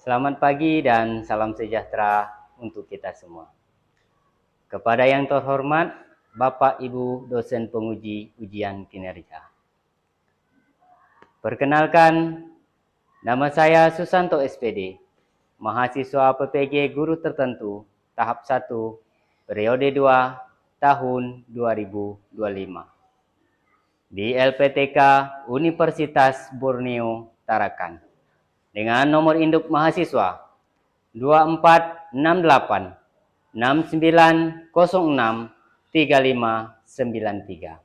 Selamat pagi dan salam sejahtera untuk kita semua. Kepada yang terhormat Bapak Ibu dosen penguji ujian kinerja. Perkenalkan, nama saya Susanto SPD, mahasiswa PPG Guru Tertentu tahap 1 periode 2 tahun 2025 di LPTK Universitas Borneo Tarakan. Dengan nomor induk mahasiswa 2468 6906 3593.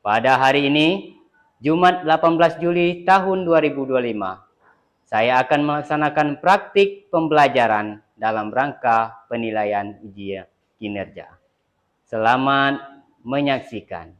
Pada hari ini, Jumat 18 Juli tahun 2025, saya akan melaksanakan praktik pembelajaran dalam rangka penilaian ujian kinerja. Selamat menyaksikan.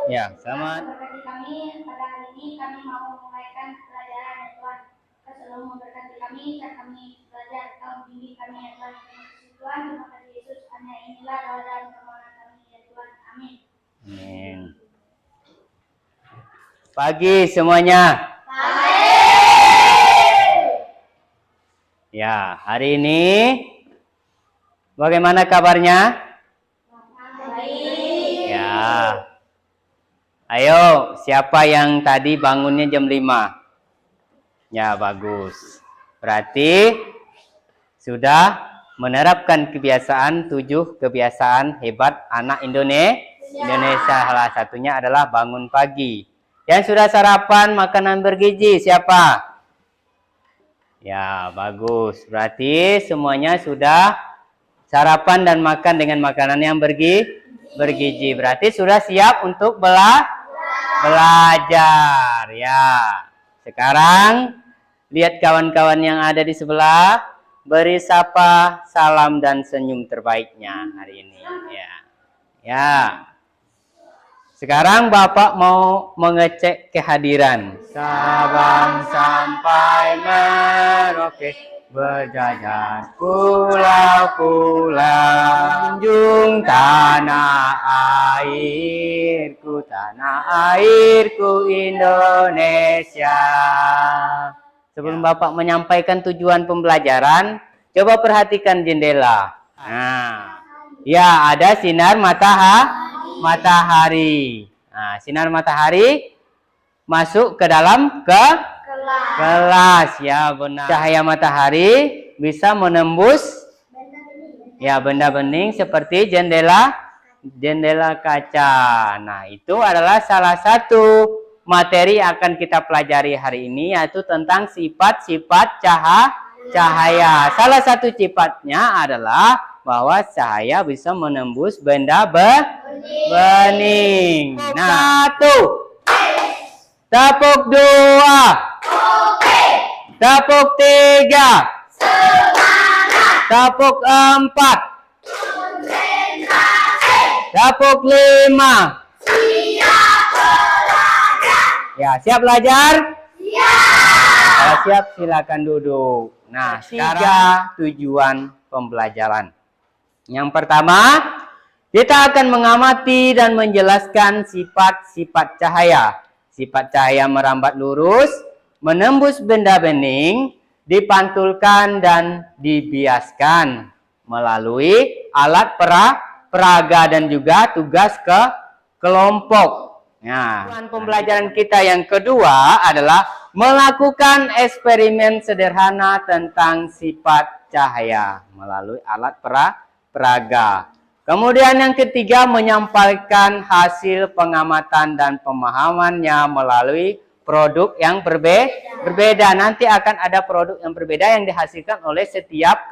Ya, selamat. Berkati kami pada hari ini kami mau memulaikan pelajaran ya Tuhan. Selalu memberkati kami saat kami belajar tahun ini kami ya Tuhan. Tuhan, terima kasih Yesus. Hanya inilah doa dan permohonan kami ya Tuhan. Amin. Amin. Pagi semuanya. Pagi. Ya, hari ini bagaimana kabarnya? Baik. Ya. Ayo, siapa yang tadi bangunnya jam 5? Ya, bagus. Berarti sudah menerapkan kebiasaan 7 kebiasaan hebat anak Indonesia. Salah satunya adalah bangun pagi. Yang sudah sarapan makanan bergizi siapa? Ya, bagus. Berarti semuanya sudah sarapan dan makan dengan makanan yang bergizi. Berarti sudah siap untuk belajar. Ya. Sekarang lihat kawan-kawan yang ada di sebelah, beri sapa, salam dan senyum terbaiknya hari ini. Ya. Ya. Sekarang Bapak mau mengecek kehadiran. Sabang sampai Merauke berjajar pulau-pulau, junjung tanah airku Indonesia. Sebelum Bapak menyampaikan tujuan pembelajaran, coba perhatikan jendela. Nah, ya ada sinar matahari. Nah, sinar matahari masuk ke dalam kelas. Ya, benar. Cahaya matahari bisa menembus benda bening seperti jendela kaca. Nah, itu adalah salah satu materi yang akan kita pelajari hari ini, yaitu tentang sifat-sifat cahaya. Salah satu sifatnya adalah bahwa cahaya bisa menembus benda bening. Nah, satu. Tepuk 2. Tepuk 3. Tepuk 4. Tepuk 5. Ya, siap belajar? Kalau siap silakan duduk. Nah, sekarang tujuan pembelajaran. Yang pertama, kita akan mengamati dan menjelaskan sifat-sifat cahaya. Sifat cahaya merambat lurus, menembus benda bening, dipantulkan dan dibiaskan melalui alat peraga dan juga tugas kelompok. Nah, tujuan pembelajaran kita yang kedua adalah melakukan eksperimen sederhana tentang sifat cahaya melalui alat peraga. Kemudian yang ketiga, menyampaikan hasil pengamatan dan pemahamannya melalui produk yang berbeda. Nanti akan ada produk yang berbeda yang dihasilkan oleh setiap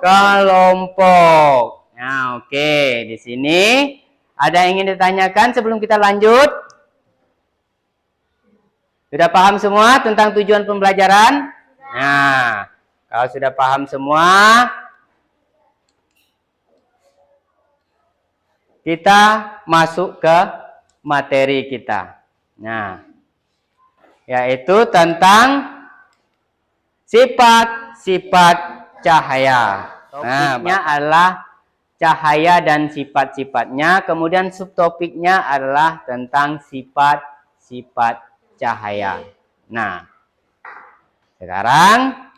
kelompok. Nah, oke. Di sini ada yang ingin ditanyakan sebelum kita lanjut? Sudah paham semua tentang tujuan pembelajaran? Nah, kalau sudah paham semua, kita masuk ke materi kita. Nah, yaitu tentang sifat-sifat cahaya. Topiknya adalah cahaya dan sifat-sifatnya. Kemudian subtopiknya adalah tentang sifat-sifat cahaya. Nah, sekarang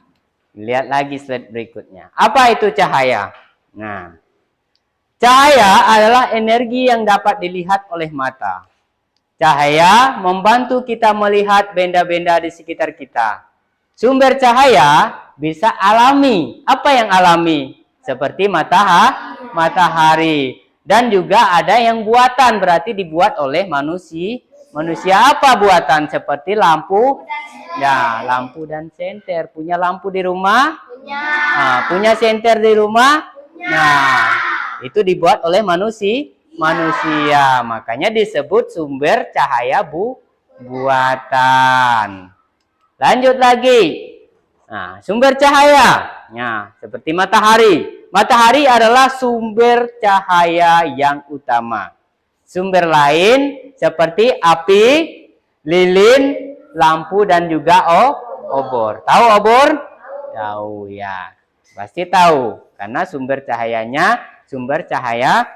lihat lagi slide berikutnya. Apa itu cahaya? Nah, cahaya adalah energi yang dapat dilihat oleh mata. Cahaya membantu kita melihat benda-benda di sekitar kita. Sumber cahaya bisa alami. Apa yang alami? Seperti matahari. Dan juga ada yang buatan, berarti dibuat oleh manusia. Manusia apa buatan? Seperti lampu. Ya, lampu dan senter. Punya lampu di rumah? Punya. Nah, punya senter di rumah? Punya. Nah, itu dibuat oleh manusia. Makanya disebut sumber cahaya buatan. Lanjut lagi. Nah, sumber cahaya. Nah, seperti matahari. Matahari adalah sumber cahaya yang utama. Sumber lain seperti api, lilin, lampu dan juga obor. Tahu obor? Tahu ya. Pasti tahu karena sumber cahayanya sumber cahaya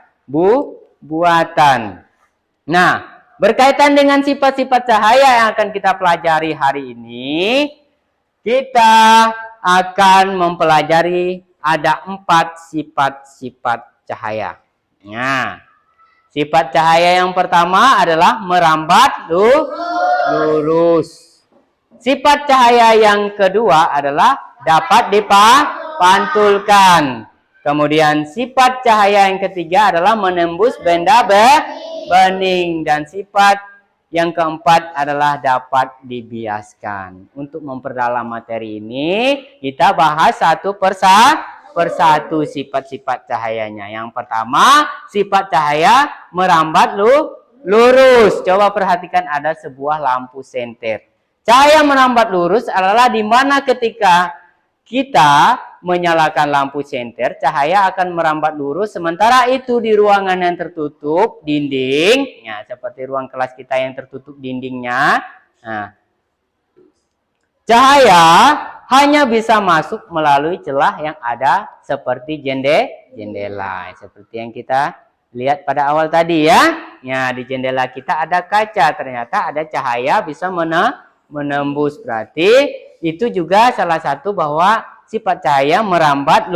buatan. Nah, berkaitan dengan sifat-sifat cahaya yang akan kita pelajari hari ini, kita akan mempelajari ada 4 sifat-sifat cahaya. Nah, sifat cahaya yang pertama adalah merambat lurus. Sifat cahaya yang kedua adalah dapat dipantulkan. Kemudian sifat cahaya yang ketiga adalah menembus benda bening. Dan sifat yang keempat adalah dapat dibiaskan. Untuk memperdalam materi ini, kita bahas satu persatu sifat-sifat cahayanya. Yang pertama, sifat cahaya merambat lurus. Coba perhatikan ada sebuah lampu senter. Cahaya merambat lurus adalah di mana ketika kita menyalakan lampu senter, cahaya akan merambat lurus. Sementara itu di ruangan yang tertutup dinding, ya seperti ruang kelas kita yang tertutup dindingnya, nah, cahaya hanya bisa masuk melalui celah yang ada seperti jendela, seperti yang kita lihat pada awal tadi ya. Ya, di jendela kita ada kaca, ternyata ada cahaya bisa menembus. Berarti itu juga salah satu bahwa sifat cahaya merambat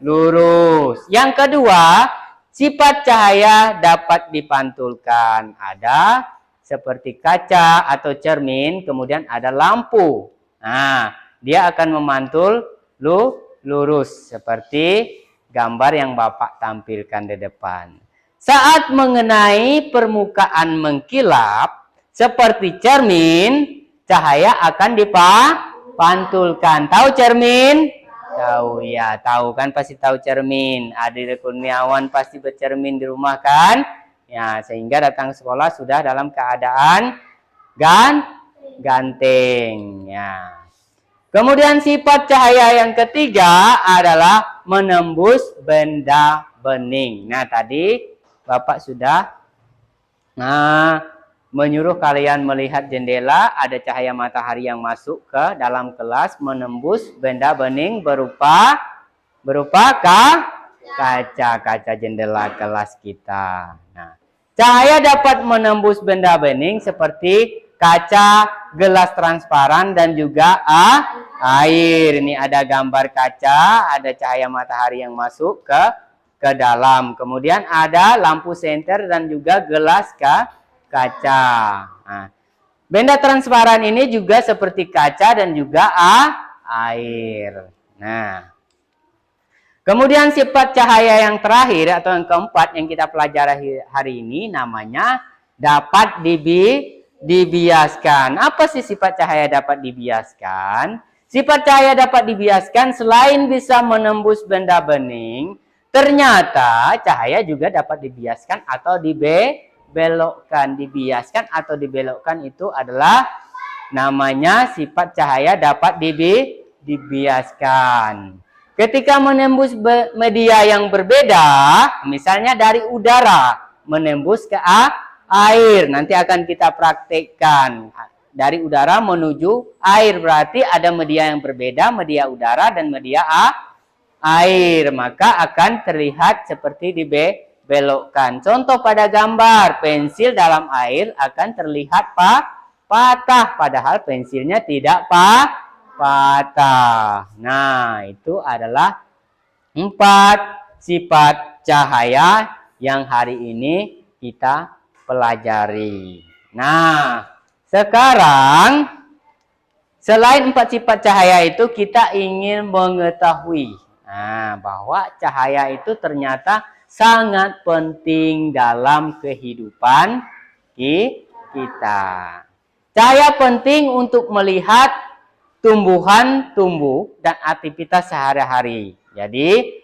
lurus. Yang kedua, sifat cahaya dapat dipantulkan. Ada seperti kaca atau cermin, kemudian ada lampu. Nah, dia akan memantul lurus seperti gambar yang Bapak tampilkan di depan. Saat mengenai permukaan mengkilap seperti cermin, cahaya akan dipantulkan. Tahu cermin? Tahu ya, tahu kan, pasti tahu cermin. Adik Kurniawan pasti bercermin di rumah kan? Ya, sehingga datang sekolah sudah dalam keadaan ganteng. Ya. Kemudian sifat cahaya yang ketiga adalah menembus benda bening. Nah, tadi Bapak sudah menyuruh kalian melihat jendela, ada cahaya matahari yang masuk ke dalam kelas menembus benda bening berupa kaca jendela kelas kita. Nah, cahaya dapat menembus benda bening seperti kaca, gelas transparan dan juga air. Ini ada gambar kaca, ada cahaya matahari yang masuk ke dalam. Kemudian ada lampu senter dan juga gelas kaca. Nah, benda transparan ini juga seperti kaca dan juga air. Nah, kemudian sifat cahaya yang terakhir atau yang keempat yang kita pelajari hari ini namanya dapat dibiaskan. Apa sih sifat cahaya dapat dibiaskan? Sifat cahaya dapat dibiaskan selain bisa menembus benda bening, ternyata cahaya juga dapat dibiaskan atau dibelokkan. Dibiaskan atau dibelokkan itu adalah namanya sifat cahaya dapat dibiaskan. Ketika menembus media yang berbeda, misalnya dari udara menembus ke air, nanti akan kita praktekkan. dari udara menuju air. Berarti ada media yang berbeda, media udara dan media air. Maka akan terlihat seperti dibelokkan. Contoh pada gambar, pensil dalam air akan terlihat patah. Padahal pensilnya tidak patah. Nah, itu adalah 4 sifat cahaya yang hari ini kita pelajari. Nah, sekarang selain 4 sifat cahaya itu kita ingin mengetahui bahwa cahaya itu ternyata sangat penting dalam kehidupan kita. Cahaya penting untuk melihat tumbuhan tumbuh dan aktivitas sehari-hari. Jadi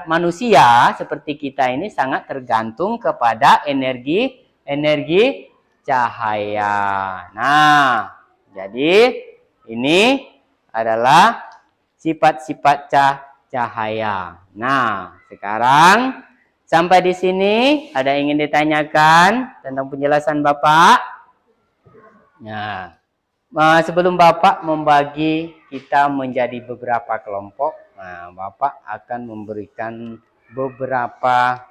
manusia seperti kita ini sangat tergantung kepada energi cahaya. Nah, jadi ini adalah sifat-sifat cahaya. Nah, sekarang sampai di sini ada yang ingin ditanyakan tentang penjelasan Bapak? Nah, sebelum Bapak membagi kita menjadi beberapa kelompok, Bapak akan memberikan beberapa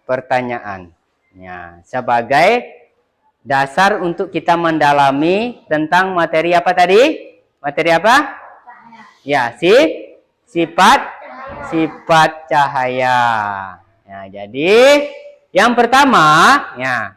pertanyaan. Ya, sebagai dasar untuk kita mendalami tentang materi apa tadi? Materi apa? Ya, sifat cahaya. Ya, jadi yang pertama, ya,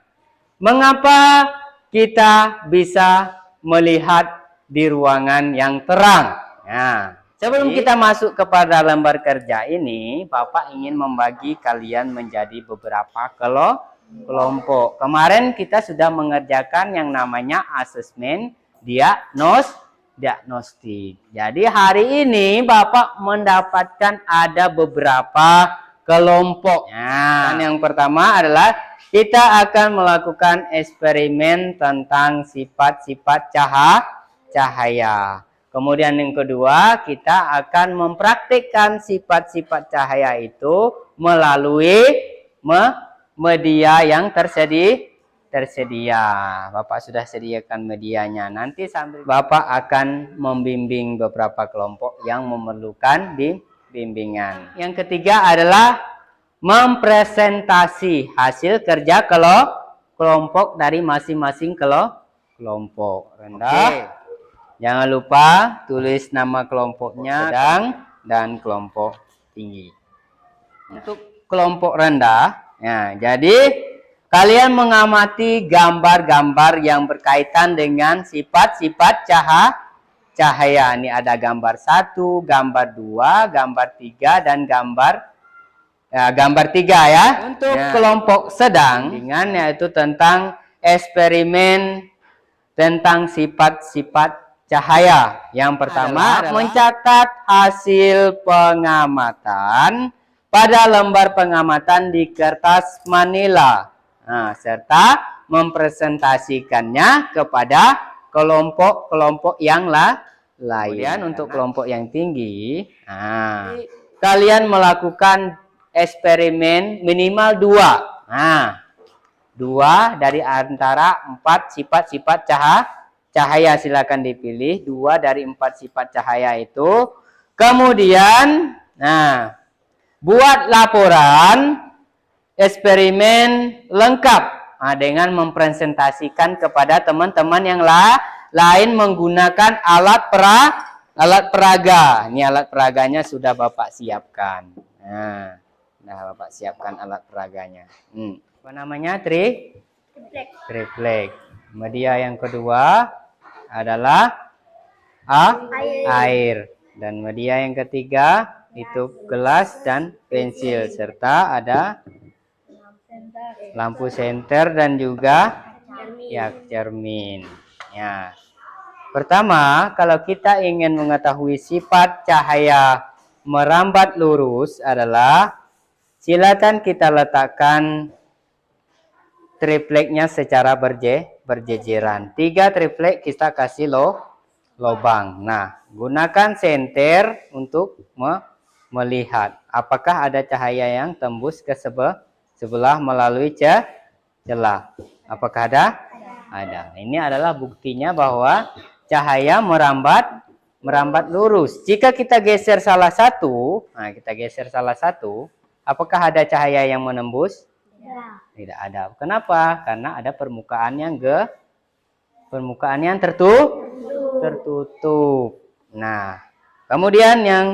mengapa kita bisa melihat di ruangan yang terang? Nah, sebelum kita masuk kepada lembar kerja ini, Bapak ingin membagi kalian menjadi beberapa kelompok. Kemarin kita sudah mengerjakan yang namanya asesmen diagnostik. Jadi hari ini Bapak mendapatkan ada beberapa kelompok. Dan yang pertama adalah kita akan melakukan eksperimen tentang sifat-sifat cahaya. Kemudian yang kedua, kita akan mempraktikkan sifat-sifat cahaya itu melalui media yang tersedia. Bapak sudah sediakan medianya. Nanti sambil Bapak akan membimbing beberapa kelompok yang memerlukan bimbingan. Yang ketiga adalah mempresentasi hasil kerja kelompok dari masing-masing kelompok. Rendah. Jangan lupa tulis nama kelompoknya, sedang dan kelompok tinggi. Untuk kelompok rendah, ya, jadi kalian mengamati gambar-gambar yang berkaitan dengan sifat-sifat cahaya. Ini ada gambar 1, gambar 2, gambar 3, dan gambar 3 ya. Untuk kelompok sedang, yaitu tentang eksperimen tentang sifat-sifat cahaya. Yang pertama adalah mencatat hasil pengamatan pada lembar pengamatan di kertas manila. Serta mempresentasikannya kepada kelompok-kelompok yang lain. Kemudian untuk kelompok yang tinggi, kalian melakukan eksperimen minimal 2. 2 dari antara 4 sifat-sifat cahaya. Silakan dipilih 2 dari 4 sifat cahaya itu. Kemudian, buat laporan eksperimen lengkap dengan mempresentasikan kepada teman-teman yang lain menggunakan alat peraga. Ini alat peraganya sudah Bapak siapkan. Nah, Bapak siapkan alat peraganya. Apa namanya? Triplek. Media yang kedua adalah air. Dan media yang ketiga itu gelas dan pensil, serta ada lampu senter dan juga cermin. Ya. Pertama, kalau kita ingin mengetahui sifat cahaya merambat lurus adalah, silakan kita letakkan tripleknya secara berjejeran. 3 triplek kita kasih lubang. Nah, gunakan senter untuk melihat apakah ada cahaya yang tembus ke sebelah melalui celah. Apakah ada? Ada. Ini adalah buktinya bahwa cahaya merambat lurus. Jika kita geser salah satu, apakah ada cahaya yang menembus? Tidak ada. Kenapa? Karena ada permukaan yang tertutup. Nah, kemudian yang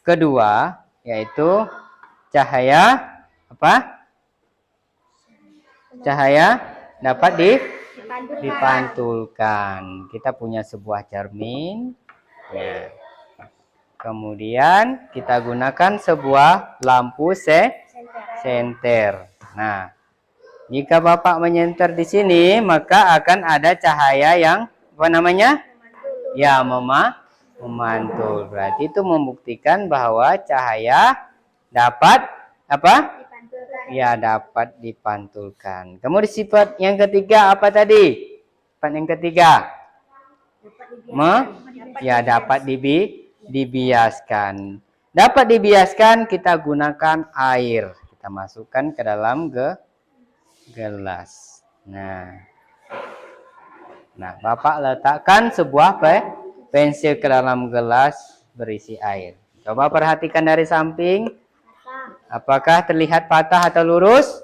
kedua yaitu cahaya apa? Cahaya dapat dipantulkan. Kita punya sebuah cermin. Ya. Kemudian kita gunakan sebuah lampu senter. Nah, jika Bapak menyenter di sini, maka akan ada cahaya yang apa namanya? Ya, memantul. Berarti itu membuktikan bahwa cahaya dapat apa? Ya, dapat dipantulkan. Kemudian sifat yang ketiga apa tadi? Sifat yang ketiga. Dapat dibiaskan. Dapat dibiaskan, kita gunakan air. Kita masukkan ke dalam gelas. Nah, Bapak letakkan sebuah pensil ke dalam gelas berisi air. Coba perhatikan dari samping. Apakah terlihat patah atau lurus?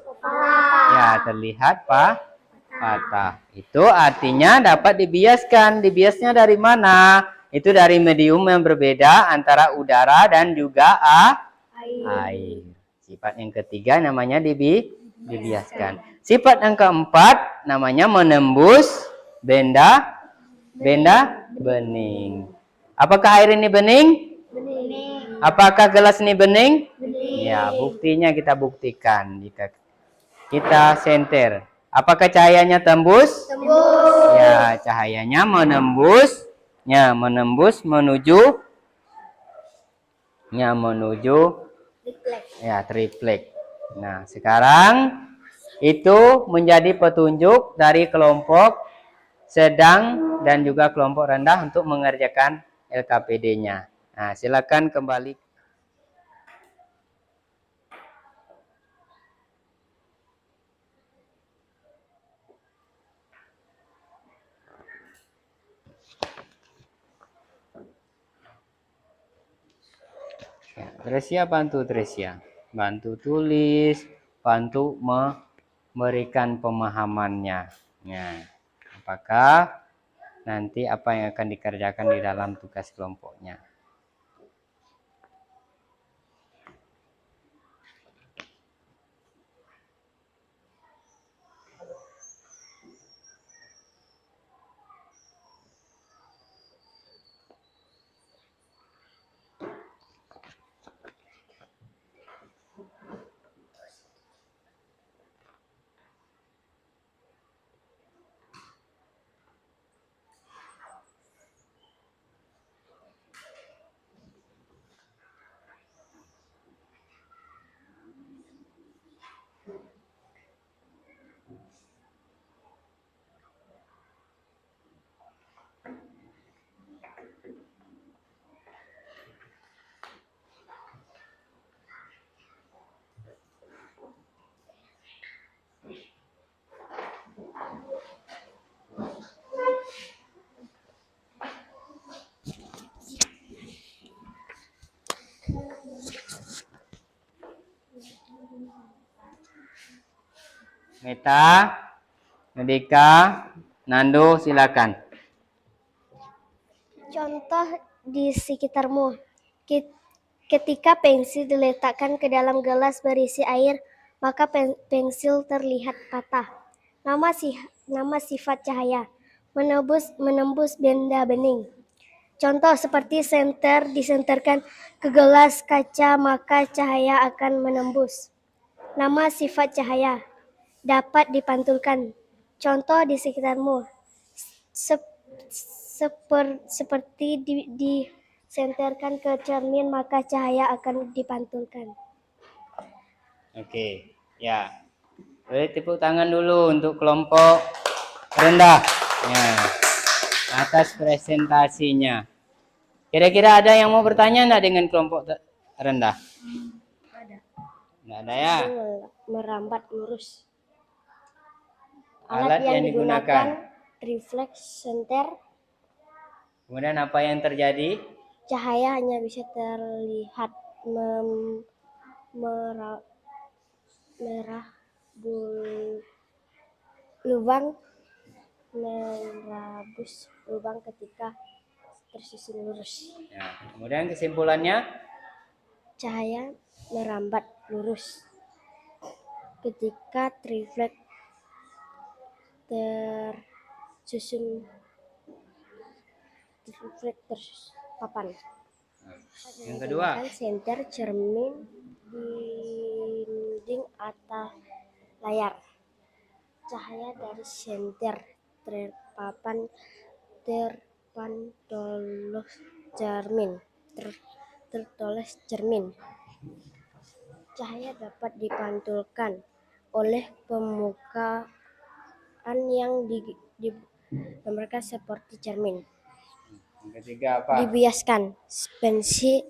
Ya, terlihat patah. Itu artinya dapat dibiaskan. Dibiasnya dari mana? Itu dari medium yang berbeda antara udara dan juga air. Sifat yang ketiga namanya dibiaskan. Sifat yang keempat namanya menembus benda bening. Apakah air ini bening? Bening. Apakah gelas ini bening? Bening. Ya, buktinya kita buktikan jika kita senter. Apakah cahayanya tembus? Tembus. Ya, cahayanya menembus. Ya, menembus menuju triplek. Nah, sekarang itu menjadi petunjuk dari kelompok sedang dan juga kelompok rendah untuk mengerjakan LKPD-nya. Nah, silakan kembali. Ya, Tresia bantu Tresia. Bantu tulis, bantu memberikan pemahamannya. Ya. Apakah nanti apa yang akan dikerjakan di dalam tugas kelompoknya? Meta, Medika, Nando, silakan. Contoh di sekitarmu. Ketika pensil diletakkan ke dalam gelas berisi air, maka pensil terlihat patah. Nama sifat cahaya. Menembus benda bening. Contoh seperti senter disenterkan ke gelas kaca, maka cahaya akan menembus. Nama sifat cahaya. Dapat dipantulkan. Contoh di sekitarmu. Seperti disenterkan ke cermin, maka cahaya akan dipantulkan. Oke, ya. Boleh tepuk tangan dulu untuk kelompok rendah. Ya. Atas presentasinya. Kira-kira ada yang mau bertanya enggak dengan kelompok rendah? Ada. Enggak ada ya? Merambat lurus. Alat yang digunakan refleks senter. Kemudian apa yang terjadi? Cahaya hanya bisa terlihat merah merabus lubang ketika tersusun lurus. Ya, kemudian kesimpulannya? Cahaya merambat lurus ketika triflek tersusun papan. Yang kedua, Menggunakan senter cermin dinding atau layar. Cahaya dari senter terpapan tertoles cermin. Cahaya dapat dipantulkan oleh permukaan yang digambarkan seperti cermin. yang ketiga apa? Dibiaskan. Pensil.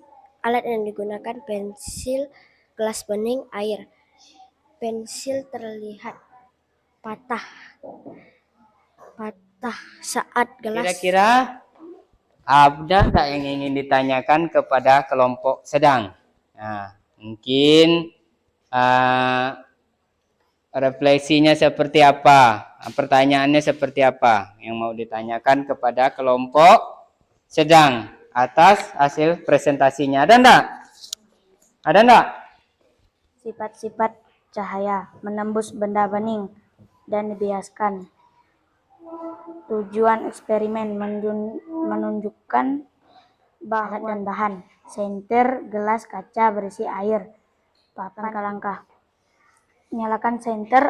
Alat yang digunakan pensil, gelas bening, air. Pensil terlihat patah saat gelas. Kira-kira ada nggak yang ingin ditanyakan kepada kelompok sedang? Nah, mungkin refleksinya seperti apa? Pertanyaannya seperti apa yang mau ditanyakan kepada kelompok sedang atas hasil presentasinya? Ada enggak? Ada enggak? Sifat-sifat cahaya menembus benda bening dan dibiaskan. Tujuan eksperimen menunjukkan bahan dan bahan. Senter, gelas kaca berisi air. Papan langkah. Nyalakan senter,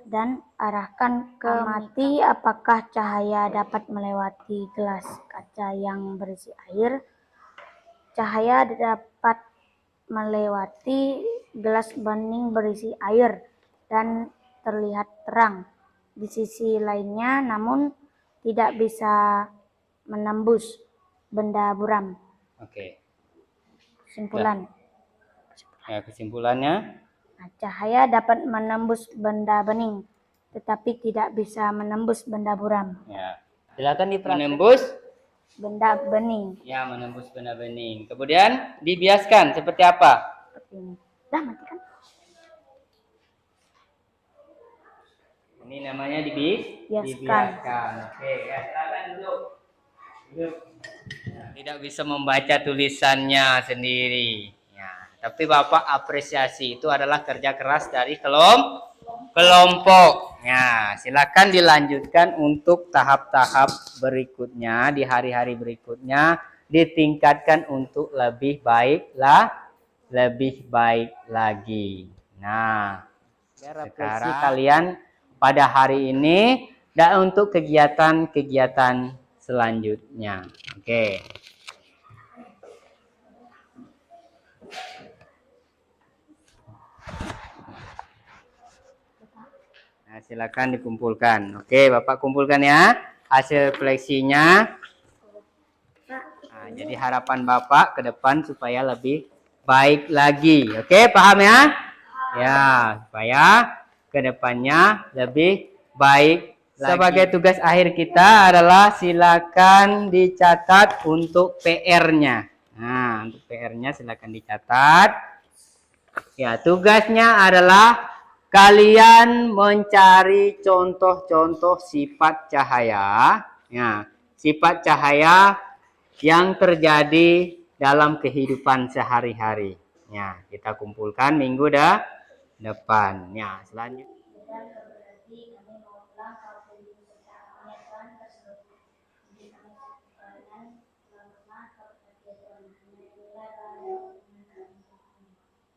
dan arahkan ke mati. Apakah cahaya dapat melewati gelas kaca yang berisi air? Cahaya dapat melewati gelas bening berisi air dan terlihat terang di sisi lainnya, namun tidak bisa menembus benda buram. Oke. Kesimpulan. Ya, kesimpulannya? Nah, cahaya dapat menembus benda bening, tetapi tidak bisa menembus benda buram. Ya. Silakan dipraktikkan. Menembus Benda bening. Ya, menembus benda bening. Kemudian dibiaskan seperti apa? Seperti ini. Dah mati kan? Ini namanya Dibiaskan. Oke, ya, silakan duduk. Nah, tidak bisa membaca tulisannya sendiri. Ya, tapi Bapak apresiasi itu adalah kerja keras dari kelompok. Ya, silakan dilanjutkan untuk tahap-tahap berikutnya di hari-hari berikutnya, ditingkatkan untuk lebih baik lagi. Nah, sekarang kalian pada hari ini dan untuk kegiatan-kegiatan selanjutnya. Oke. Nah, silakan dikumpulkan. Oke, Bapak kumpulkan ya hasil refleksinya. Nah, jadi harapan Bapak ke depan supaya lebih baik lagi. Oke, paham ya? Ya, supaya ke depannya lebih baik lagi. Sebagai tugas akhir kita adalah silakan dicatat untuk PR-nya. Nah, untuk PR-nya silakan dicatat. Ya, tugasnya adalah kalian mencari contoh-contoh sifat cahaya. Ya, sifat cahaya yang terjadi dalam kehidupan sehari-hari. Ya, kita kumpulkan minggu depan. Ya, selanjutnya.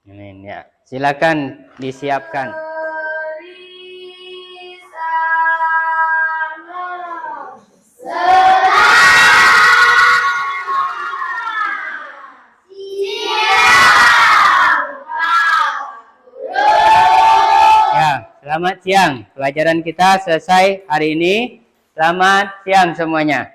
Ini ya, silakan disiapkan. Selamat siang. Pelajaran kita selesai hari ini. Selamat siang semuanya.